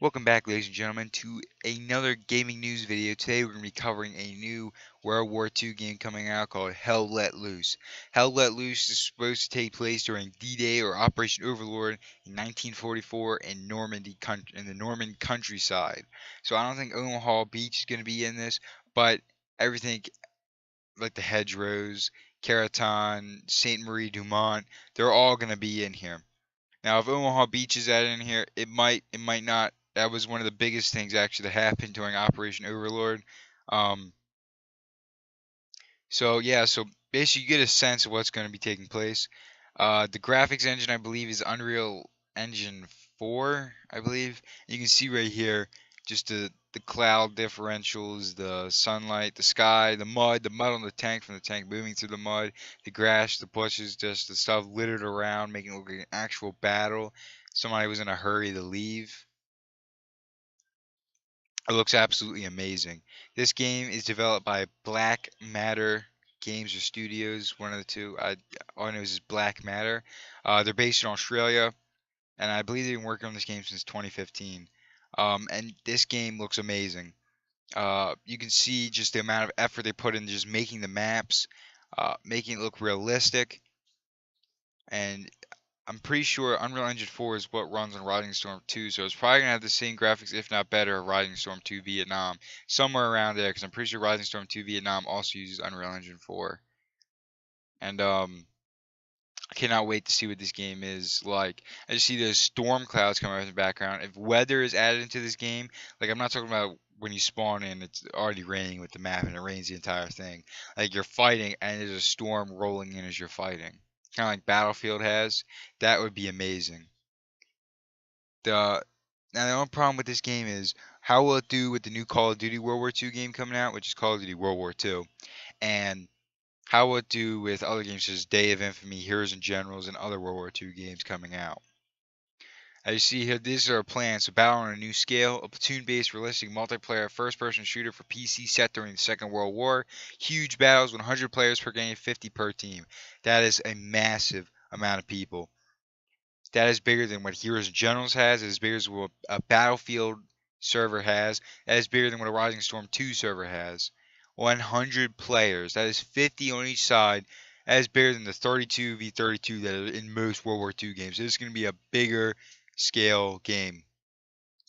Welcome back, ladies and gentlemen, to another gaming news video. Today we're going to be covering a new World War II game coming out called Hell Let Loose. Hell Let Loose is supposed to take place during D-Day or Operation Overlord in 1944 in in the Norman countryside. So I don't think Omaha Beach is going to be in this, but everything like the hedgerows, Caraton, Sainte Marie du Mont, they're all going to be in here. Now, if Omaha Beach is added in here, it might not. That was one of the biggest things actually that happened during Operation Overlord. Um, so yeah, so basically you get a sense of what's going to be taking place. The graphics engine, I believe, is Unreal Engine 4, I believe. You can see right here just the cloud differentials, the sunlight, the sky, the mud on the tank from the tank moving through the mud, the grass, the bushes, just the stuff littered around, making it look like an actual battle. Somebody was in a hurry to leave. It looks absolutely amazing. This game is developed by Black Matter Games or Studios, one of the two. All I know is Black Matter. They're based in Australia, and I believe they've been working on this game since 2015. And this game looks amazing. You can see just the amount of effort they put into just making the maps, making it look realistic, and I'm pretty sure Unreal Engine 4 is what runs on Riding Storm 2, so it's probably gonna have the same graphics, if not better, of Riding Storm 2 Vietnam, somewhere around there, because I'm pretty sure Riding Storm 2 Vietnam also uses Unreal Engine 4. And I cannot wait to see what this game is like. I just see those storm clouds coming out in the background. If weather is added into this game, like I'm not talking about when you spawn in, it's already raining with the map and it rains the entire thing. Like you're fighting and there's a storm rolling in as you're fighting. Kind of like Battlefield has. That would be amazing. The Now the only problem with this game is how will it do with the new Call of Duty World War II game coming out, which is Call of Duty World War II, and how will it do with other games such as Day of Infamy, Heroes and Generals, and other World War II games coming out. As you see here, these are our plans to battle on a new scale, a platoon-based realistic multiplayer first-person shooter for PC set during the Second World War. Huge battles, 100 players per game, 50 per team. That is a massive amount of people. That is bigger than what Heroes and Generals has. It is bigger than what a Battlefield server has. That is bigger than what a Rising Storm 2 server has. 100 players. That is 50 on each side. That is bigger than the 32v32 that are in most World War II games. This is going to be a bigger scale game.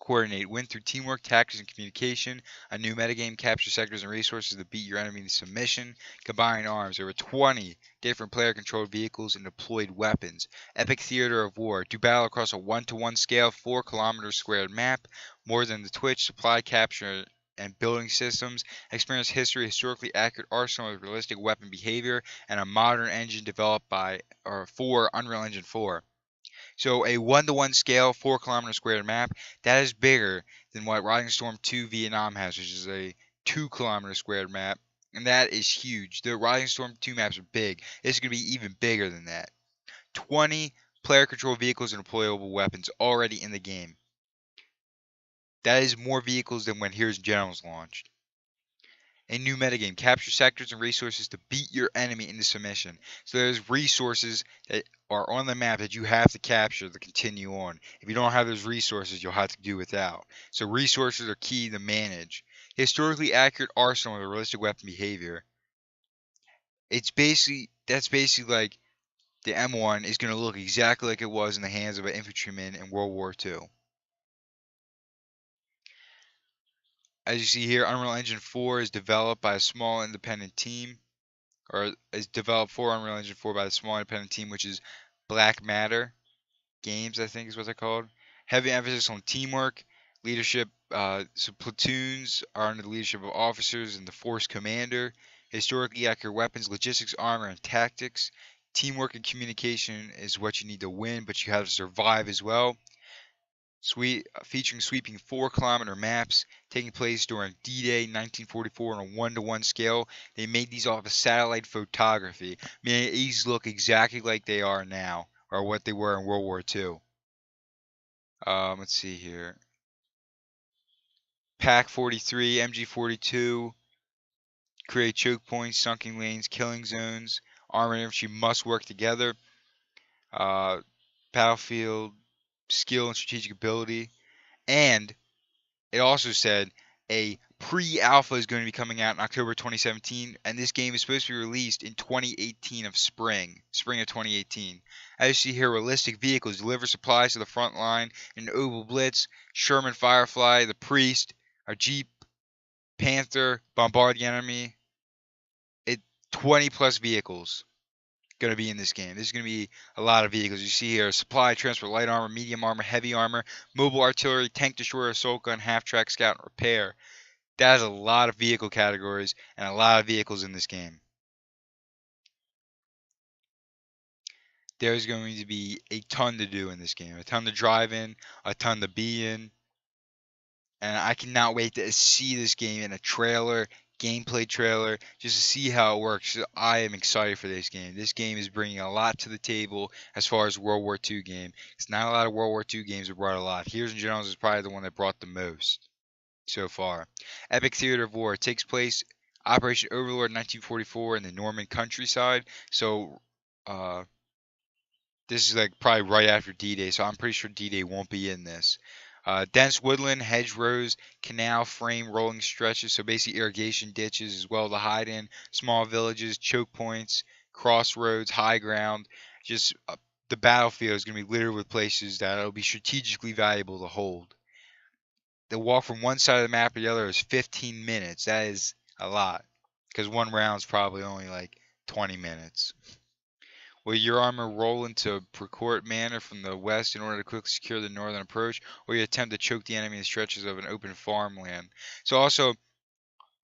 Coordinate. Win through teamwork, tactics, and communication. A new metagame. Capture sectors and resources to beat your enemy into submission. Combine arms. There were 20 different player-controlled vehicles and deployed weapons. Epic theater of war. Do battle across a 1-to-1 scale, 4 kilometers squared map. More than the Twitch. Supply capture and building systems. Experience history, historically accurate arsenal with realistic weapon behavior, and a modern engine developed by or for Unreal Engine 4. So a 1-to-1 scale, 4 kilometer squared map, that is bigger than what Riding Storm 2 Vietnam has, which is a 2 kilometer squared map. And that is huge. The Riding Storm 2 maps are big. This is going to be even bigger than that. 20 player controlled vehicles and deployable weapons already in the game. That is more vehicles than when Heroes and Generals launched. A new metagame. Capture sectors and resources to beat your enemy into submission. So there's resources that are on the map that you have to capture to continue on. If you don't have those resources, you'll have to do without. So resources are key to manage. Historically accurate arsenal with realistic weapon behavior. That's basically like the M1 is going to look exactly like it was in the hands of an infantryman in World War II. As you see here, Unreal Engine 4 is developed by a small independent team, or is developed for Unreal Engine 4 by the small independent team, which is Black Matter Games, I think is what they're called. Heavy emphasis on teamwork, leadership. So platoons are under the leadership of officers and the force commander. Historically accurate weapons, logistics, armor, and tactics. Teamwork and communication is what you need to win, but you have to survive as well. Featuring sweeping 4 kilometer maps taking place during D-Day 1944 on a 1-to-1 scale. They made these off of satellite photography, meaning these look exactly like they are now, or what they were in World War II. Let's see here. Pack 43, MG 42, create choke points, sunken lanes, killing zones. Armor and infantry must work together. Battlefield skill and strategic ability. And it also said a pre-alpha is going to be coming out in October 2017, and this game is supposed to be released in 2018 of spring of 2018. As you see here, realistic vehicles deliver supplies to the front line in Oval Blitz, Sherman Firefly, the Priest, a Jeep, Panther, bombard the enemy. 20 plus vehicles going to be in this game. This is going to be a lot of vehicles. You see here supply, transport, light armor, medium armor, heavy armor, mobile artillery, tank destroyer, assault gun, half track, scout, and repair. That is a lot of vehicle categories and a lot of vehicles in this game. There's going to be a ton to do in this game, a ton to drive in, a ton to be in, and I cannot wait to see this game in a trailer, gameplay trailer, just to see how it works. I am excited for this game. This game is bringing a lot to the table as far as World War II game. It's not a lot of World War II games that brought a lot. Heroes and Generals is probably the one that brought the most so far. Epic Theater of War. It takes place Operation Overlord 1944 in the Norman countryside. So this is like probably right after D-Day, so I'm pretty sure D-Day won't be in this. Dense woodland, hedgerows, canal frame, rolling stretches, so basically irrigation ditches as well to hide in, small villages, choke points, crossroads, high ground. Just the battlefield is going to be littered with places that will be strategically valuable to hold. The walk from one side of the map to the other is 15 minutes. That is a lot, because one round is probably only like 20 minutes. Will your armor roll into Precourt Manor from the west in order to quickly secure the northern approach, or you attempt to choke the enemy in the stretches of an open farmland? So also,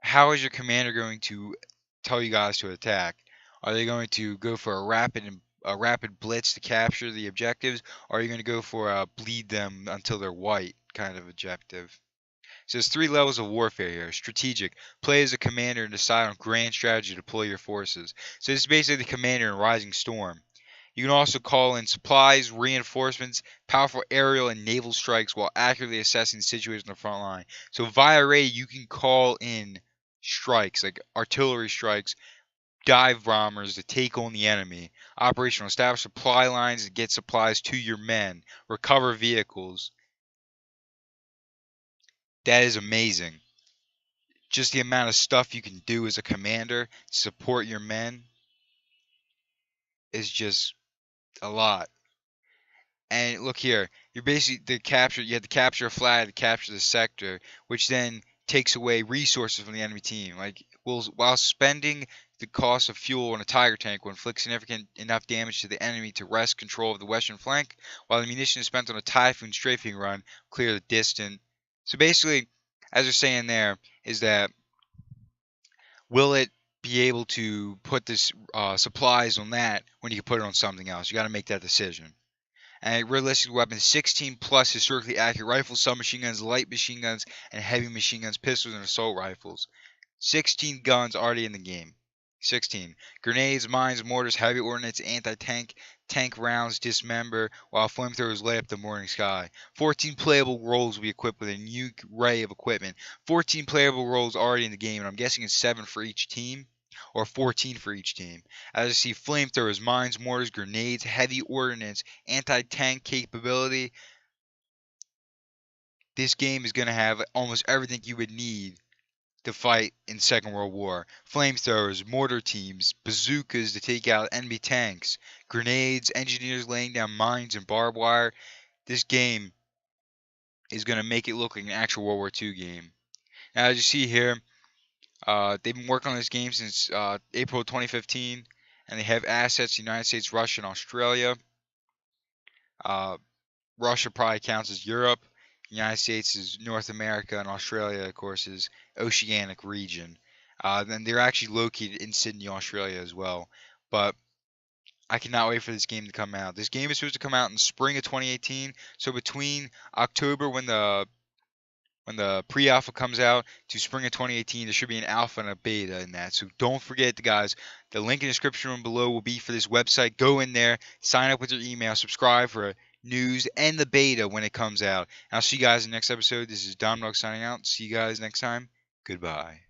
how is your commander going to tell you guys to attack? Are they going to go for a rapid blitz to capture the objectives, or are you going to go for a bleed them until they're white kind of objective? So there's 3 levels of warfare here. Strategic. Play as a commander and decide on grand strategy to deploy your forces. So this is basically the commander in Rising Storm. You can also call in supplies, reinforcements, powerful aerial and naval strikes while accurately assessing the situation on the front line. So via radio, you can call in strikes, like artillery strikes, dive bombers to take on the enemy. Operational. Establish supply lines to get supplies to your men. Recover vehicles. That is amazing. Just the amount of stuff you can do as a commander to support your men is just a lot. And look here, you're basically you have to capture a flag to capture the sector, which then takes away resources from the enemy team. Like while spending the cost of fuel on a Tiger tank will inflict significant enough damage to the enemy to wrest control of the western flank, while the munition is spent on a Typhoon strafing run, clear the distant. So basically, as they're saying there, is that will it be able to put this supplies on that when you can put it on something else? You got to make that decision. And realistic weapons: 16 plus historically accurate rifles, submachine guns, light machine guns, and heavy machine guns, pistols, and assault rifles. 16 guns already in the game. 16. Grenades, mines, mortars, heavy ordnance, anti-tank, tank rounds, dismember, while flamethrowers light up the morning sky. 14 playable roles will be equipped with a new array of equipment. 14 playable roles already in the game, and I'm guessing it's 7 for each team, or 14 for each team. As I see, flamethrowers, mines, mortars, grenades, heavy ordnance, anti-tank capability. This game is going to have almost everything you would need to fight in Second World War. Flamethrowers, mortar teams, bazookas to take out enemy tanks, grenades, engineers laying down mines and barbed wire. This game is going to make it look like an actual World War II game. Now, as you see here, they've been working on this game since April 2015, and they have assets in the United States, Russia, and Australia. Russia probably counts as Europe. The United States is North America, and Australia, of course, is Oceanic region. Then they're actually located in Sydney, Australia as well. But I cannot wait for this game to come out. This game is supposed to come out in spring of 2018. So between October when the pre-alpha comes out to spring of 2018, there should be an alpha and a beta in that. So don't forget, guys, the link in the description room below will be for this website. Go in there, sign up with your email, subscribe for news and the beta when it comes out. And I'll see you guys in the next episode. This is DomDowg signing out. See you guys next time. Goodbye.